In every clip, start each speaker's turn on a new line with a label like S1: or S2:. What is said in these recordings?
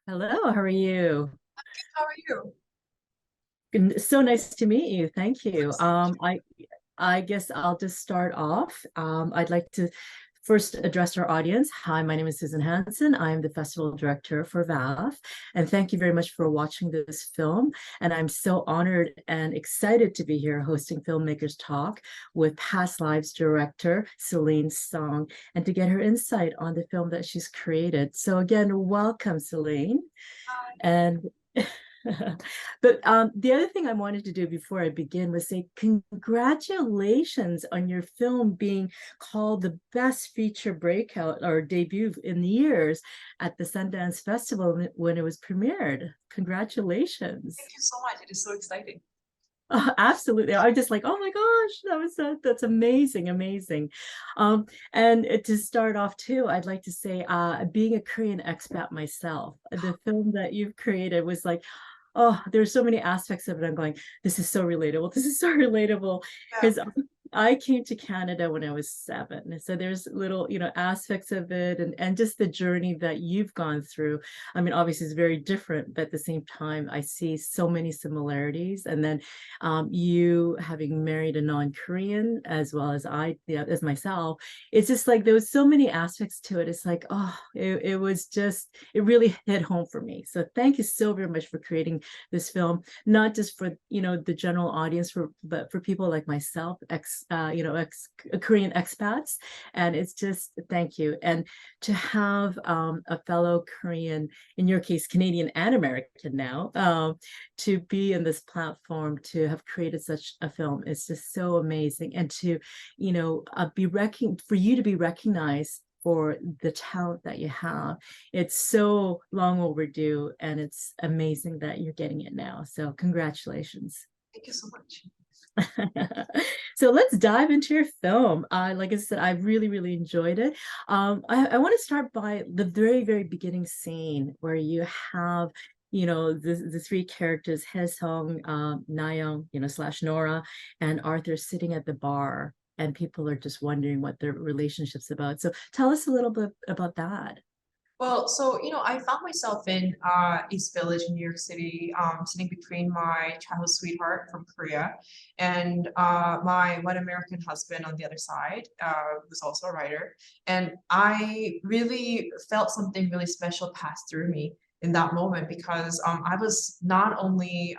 S1: Hello, how are you?
S2: How are you?
S1: So nice to meet you. Thank you. I guess I'll just start off. I'd like to first address our audience. Hi, my name is Susan Hanson. I'm the festival director for VAFF, and thank you very much for watching this film. And I'm so honored and excited to be here hosting Filmmakers Talk with Past Lives director Celine Song and to get her insight on the film that she's created. So again, welcome, Celine. And but the other thing I wanted to do before I begin was say congratulations on your film being called the best feature breakout or debut in the years at the Sundance Festival when it was premiered. Congratulations.
S2: Thank you so much. It is so exciting.
S1: Absolutely. I'm just like, oh my gosh, that's amazing, amazing. And to start off too, I'd like to say, being a Korean expat myself, the film that you've created was like, oh, there's so many aspects of it. I'm going, this is so relatable. This is so relatable
S2: Yeah.
S1: because I came to Canada when I was 7. So there's little, aspects of it and just the journey that you've gone through. I mean, obviously it's very different, but at the same time, I see so many similarities. And then you having married a non-Korean as well as yeah, as myself, it's just like there was so many aspects to it. It's like, oh, it was just, it really hit home for me. So thank you so very much for creating this film, not just for the general audience, but for people like myself, ex Korean expats. And it's just thank you. And to have a fellow Korean, in your case, Canadian and American now, to be in this platform to have created such a film is just so amazing. And to, for you to be recognized for the talent that you have. It's so long overdue, and it's amazing that you're getting it now. So, congratulations.
S2: Thank you so much.
S1: So let's dive into your film. Like I said, I really, really enjoyed it. I want to start by the very, very beginning scene where you have, the three characters, Hesong, Nayoung, slash Nora, and Arthur sitting at the bar, and people are just wondering what their relationship's about. So tell us a little bit about that.
S2: Well, I found myself in East Village in New York City, sitting between my childhood sweetheart from Korea and my white American husband on the other side, who's also a writer. And I really felt something really special pass through me in that moment because I was not only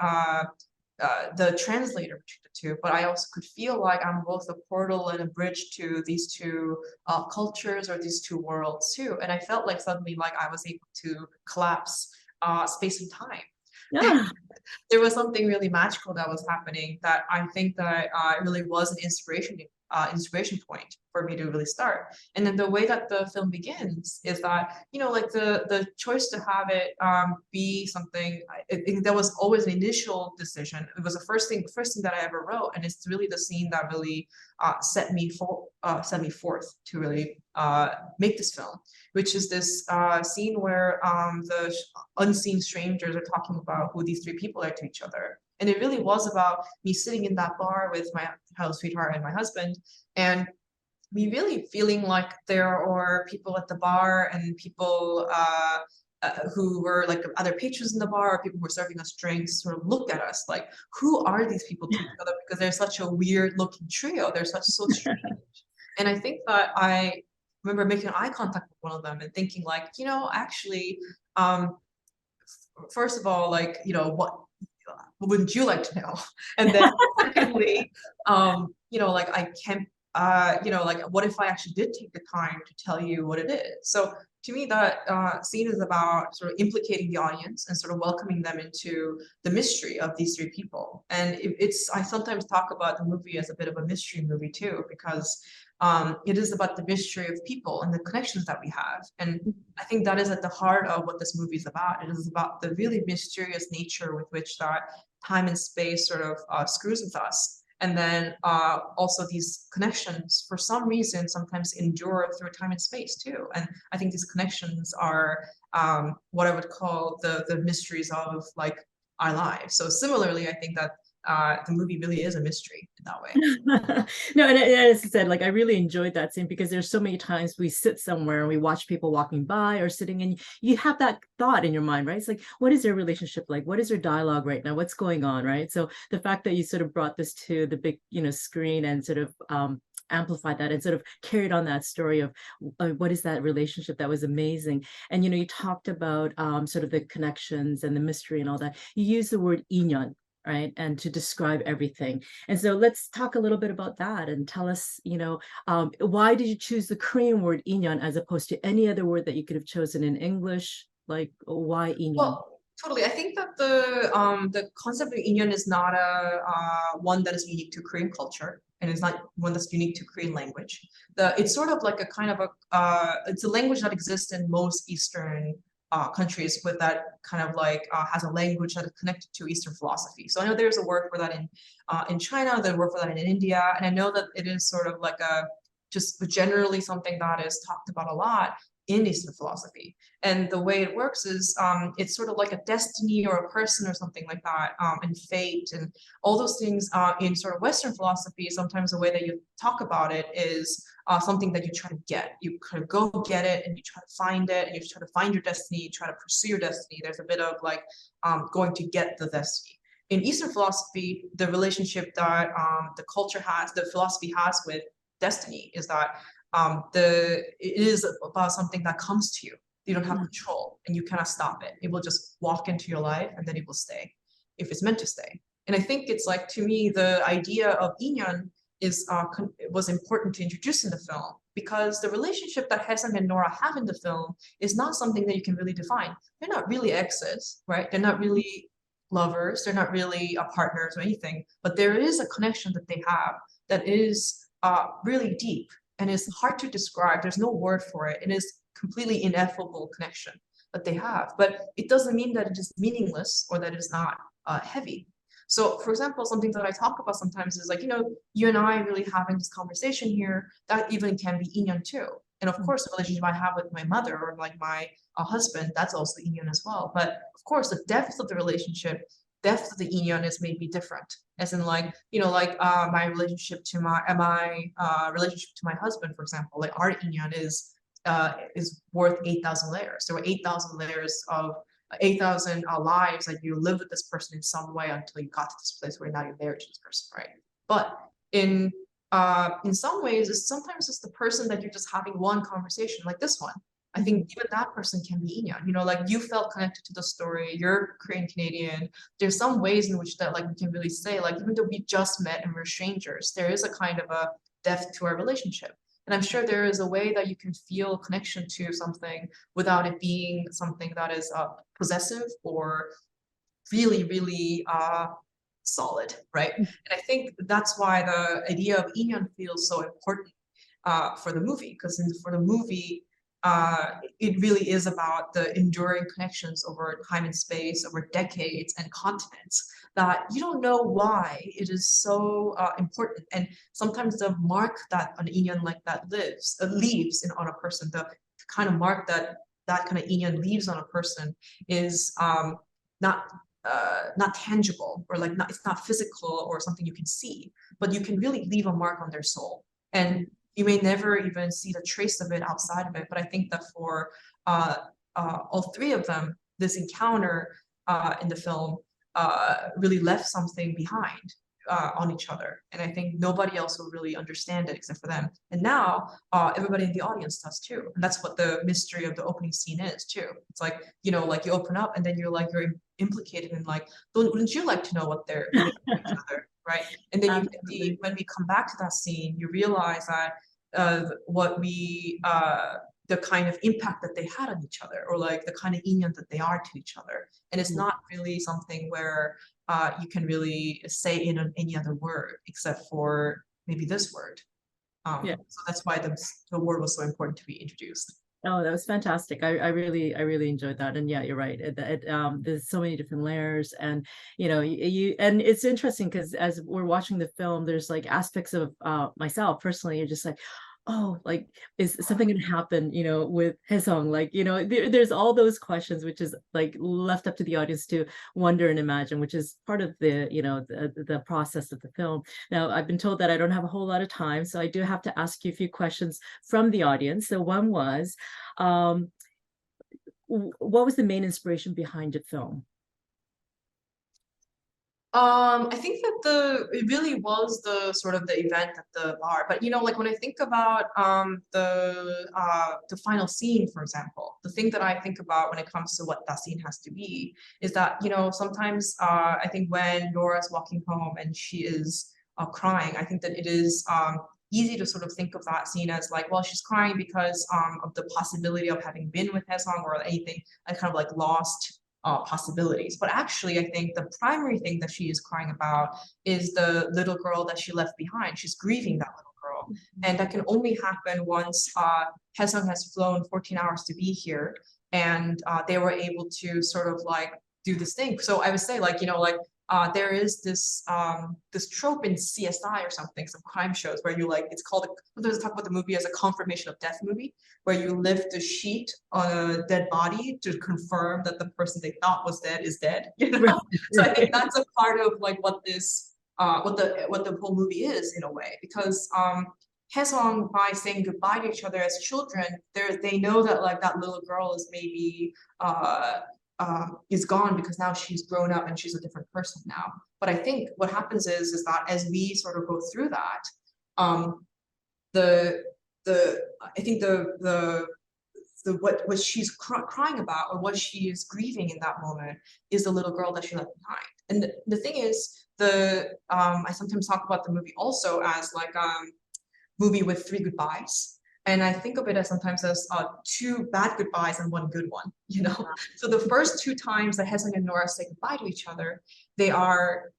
S2: the translator between the two, but I also could feel like I'm both a portal and a bridge to these two cultures or these two worlds too. And I felt like suddenly like I was able to collapse space and time.
S1: Yeah.
S2: There was something really magical that was happening that I think that really was an inspiration point for me to really start. And then the way that the film begins is that like the choice to have it be something that was always an initial decision. It was the first thing that I ever wrote, and it's really the scene that really set me forth to really make this film, which is this scene where the unseen strangers are talking about who these three people are to each other. And it really was about me sitting in that bar with my house sweetheart and my husband, and me really feeling like there are people at the bar and people who were like other patrons in the bar, or people who were serving us drinks, sort of looked at us like, who are these people to each other? Because they're such a weird looking trio. They're such so strange. And I think that I remember making eye contact with one of them and thinking like, actually, um, first of all, like, what wouldn't you like to know? And then secondly, like I can't, like what if I actually did take the time to tell you what it is? So to me, that scene is about sort of implicating the audience and sort of welcoming them into the mystery of these three people. And I sometimes talk about the movie as a bit of a mystery movie too, because it is about the mystery of people and the connections that we have. And I think that is at the heart of what this movie is about. It is about the really mysterious nature with which that time and space sort of screws with us. And then also these connections, for some reason, sometimes endure through time and space too. And I think these connections are what I would call the mysteries of like our lives. So similarly, I think that the movie really is a mystery in that way.
S1: No, and as I said, like I really enjoyed that scene because there's so many times we sit somewhere and we watch people walking by or sitting, and you have that thought in your mind, right? It's like, what is their relationship like? What is their dialogue right now? What's going on, right? So the fact that you sort of brought this to the big, screen and sort of amplified that and sort of carried on that story of what is that relationship, that was amazing. And you talked about sort of the connections and the mystery and all that. You use the word inyon, right? And to describe everything. And so let's talk a little bit about that and tell us, why did you choose the Korean word inyon as opposed to any other word that you could have chosen in English? Like, why inyon?
S2: Well, totally. I think that the concept of inyon is not a one that is unique to Korean culture, and it's not one that's unique to Korean language. It's sort of like a kind of a it's a language that exists in most Eastern countries with that kind of like has a language that is connected to Eastern philosophy. So I know there's a word for that in China, there's a word for that in India, and I know that it is sort of like a just generally something that is talked about a lot in Eastern philosophy. And the way it works is it's sort of like a destiny or a person or something like that, and fate and all those things in sort of Western philosophy. Sometimes the way that you talk about it is something that you try to get. You kind of go get it and you try to find it and you try to find your destiny, you try to pursue your destiny. There's a bit of like going to get the destiny. In Eastern philosophy, the relationship that the philosophy has with destiny is that it is about something that comes to you. You don't have control and you cannot stop it. It will just walk into your life and then it will stay if it's meant to stay. And I think it's like, to me, the idea of inyon was important to introduce in the film because the relationship that Hanson and Nora have in the film is not something that you can really define. They're not really exes, right? They're not really lovers. They're not really partners or anything, but there is a connection that they have that is really deep and is hard to describe. There's no word for it. It is completely ineffable connection that they have, but it doesn't mean that it is meaningless or that it is not heavy. So, for example, something that I talk about sometimes is like, you and I really having this conversation here, that even can be inyon too. And of course, the relationship I have with my mother or like my husband, that's also inyon as well. But of course, the depth of the relationship, depth of the inyon is maybe different. As in like, my relationship to my relationship to my husband, for example, like our inyon is worth 8,000 layers. There were 8,000 layers of 8,000 lives that you live with this person in some way until you got to this place where now you're married to this person, right? But in some ways, sometimes it's the person that you're just having one conversation like this one. I think even that person can be inyon. Like you felt connected to the story. You're Korean Canadian. There's some ways in which that like we can really say like even though we just met and we're strangers, there is a kind of a depth to our relationship. And I'm sure there is a way that you can feel connection to something without it being something that is possessive or really, really solid, right? And I think that's why the idea of inyon feels so important for the movie, because for the movie, it really is about the enduring connections over time and space, over decades and continents, that you don't know why it is so important. And sometimes the mark that an inyon like that leaves on a person, the kind of mark that kind of inyon leaves on a person is not tangible, or like it's not physical or something you can see, but you can really leave a mark on their soul. And you may never even see the trace of it outside of it. But I think that for all three of them, this encounter in the film really left something behind on each other. And I think nobody else will really understand it except for them. And now everybody in the audience does too. And that's what the mystery of the opening scene is too. It's like, like you open up and then you're implicated in like, wouldn't you like to know what they're doing to each other? Right. And then when we come back to that scene, you realize that the kind of impact that they had on each other, or like the kind of inyon that they are to each other. And it's not really something where you can really say in any other word except for maybe this word. So that's why the word was so important to be introduced.
S1: Oh, that was fantastic. I really enjoyed that. And yeah, you're right. There's so many different layers, and and it's interesting because as we're watching the film, there's like aspects of myself personally, you're just like, oh, like, is something gonna happen, with Haesung? Like, there's all those questions, which is like left up to the audience to wonder and imagine, which is part of the process of the film. Now, I've been told that I don't have a whole lot of time, so I do have to ask you a few questions from the audience. So one was, um, what was the main inspiration behind the film?
S2: I think that it really was the sort of the event at the bar. But like when I think about the final scene, for example, the thing that I think about when it comes to what that scene has to be is that, sometimes I think when Nora's walking home and she is crying, I think that it is easy to sort of think of that scene as like, well, she's crying because of the possibility of having been with Haesung or anything, like kind of like lost possibilities. But actually, I think the primary thing that she is crying about is the little girl that she left behind. She's grieving that little girl. And that can only happen once Haesung has flown 14 hours to be here. And they were able to sort of like do this thing. So I would say like, like there is this trope in CSI or something, some crime shows where you like, it's called, sometimes talk about the movie as a confirmation of death movie, where you lift a sheet on a dead body to confirm that the person they thought was dead is dead.
S1: Right.
S2: So I think that's a part of like what this what the whole movie is in a way, because Haesung, by saying goodbye to each other as children, they know that like that little girl is maybe is gone because now she's grown up and she's a different person now. But I think what happens is that as we sort of go through that, the I think the what she's crying about or what she is grieving in that moment is the little girl that she left behind. And the thing is, I sometimes talk about the movie also as like movie with three goodbyes. And I think of it as sometimes as two bad goodbyes and one good one, So the first two times that Haesung and Nora say goodbye to each other, they are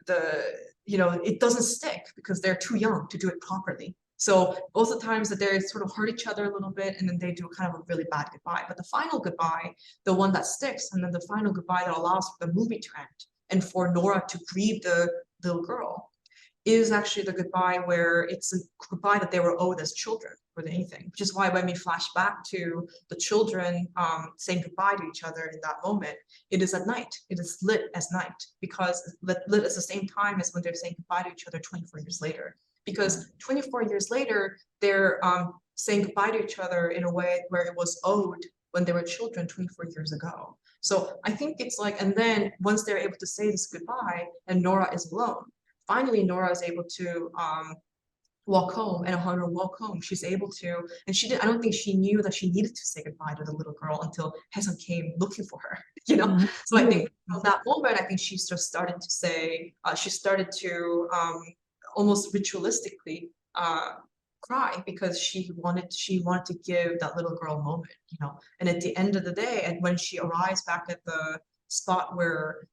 S2: it doesn't stick because they're too young to do it properly. So both the times that they sort of hurt each other a little bit and then they do kind of a really bad goodbye. But the final goodbye, the one that sticks, and then the final goodbye that allows for the movie to end and for Nora to grieve the little girl, is actually the goodbye where it's a goodbye that they were owed as children more than anything, which is why when we flash back to the children saying goodbye to each other in that moment, it is at night. It is lit as night because lit at the same time as when they're saying goodbye to each other 24 years later. Because 24 years later, they're saying goodbye to each other in a way where it was owed when they were children 24 years ago. So I think it's like, and then once they're able to say this goodbye and Nora is alone, finally Nora is able to walk home, and on her walk home, she's able to, and I don't think she knew that she needed to say goodbye to the little girl until Haesung came looking for her, So I think from that moment, I think she just started to say, she started to almost ritualistically cry because she wanted to give that little girl a moment, And at the end of the day, and when she arrives back at the spot where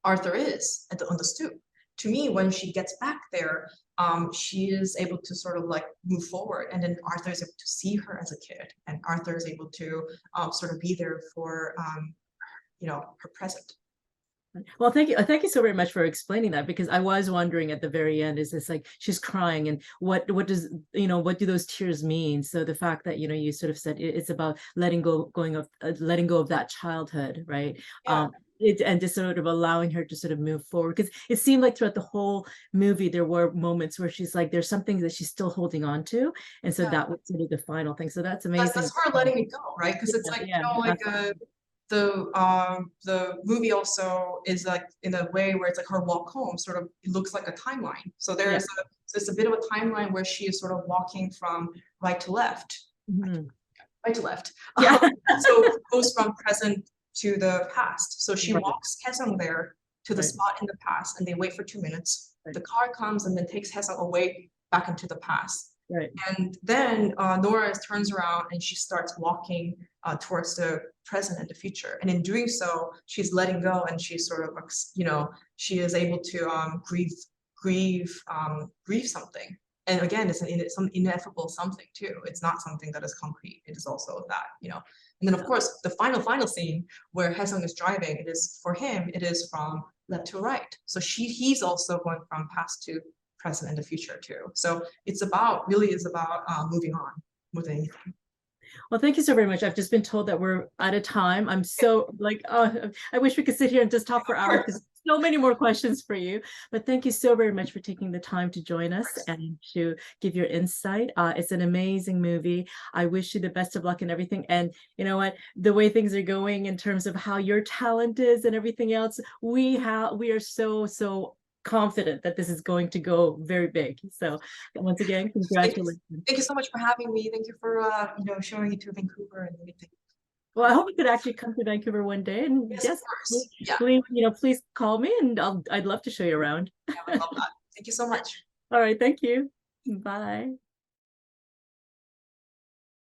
S2: Arthur is on the stoop, to me, when she gets back there, she is able to sort of like move forward, and then Arthur is able to see her as a kid, and Arthur is able to sort of be there for her present.
S1: Well, thank you so very much for explaining that, because I was wondering at the very end, is this like she's crying and what does what do those tears mean? So the fact that you sort of said it's about letting go of that childhood, right?
S2: Yeah.
S1: And just sort of allowing her to sort of move forward, because it seemed like throughout the whole movie there were moments where she's like there's something that she's still holding on to, and so that was sort of the final thing. So that's amazing.
S2: That's her letting it go, right? Because it's like the movie also is like in a way where it's like her walk home sort of, it looks like a timeline. So there's it's a bit of a timeline where she is sort of walking from right to left. Right to left.
S1: Yeah.
S2: So it goes from present to the past. So she walks Haesung there to the spot in the past, and they wait for 2 minutes. The car comes and then takes Haesung away back into the past.
S1: Right.
S2: And then Nora turns around and she starts walking towards the present and the future. And in doing so, she's letting go, and she's sort of, she is able to grieve something. And again, it's some ineffable something too. It's not something that is concrete. It is also that, you know. And then of course the final scene where Haesung is driving, it is for him, it is from left to right. So he's also going from past to present and the future too. So it's about moving on more than anything.
S1: Well, thank you so very much. I've just been told that we're out of time. I'm so like, oh, I wish we could sit here and just talk for hours because so many more questions for you. But thank you so very much for taking the time to join us and to give your insight. It's an amazing movie. I wish you the best of luck and everything. And you know what, the way things are going in terms of how your talent is and everything else, we are so confident that this is going to go very big. So once again, congratulations.
S2: Thank you so much for having me. Thank you for showing it to Vancouver and everything.
S1: Well, I hope you could actually come to Vancouver one day, and
S2: Yes,
S1: yes,
S2: of course. Yeah,
S1: please, please call me, and I'd love to show you around.
S2: I would love that. Thank you so much.
S1: All right, thank you. Bye.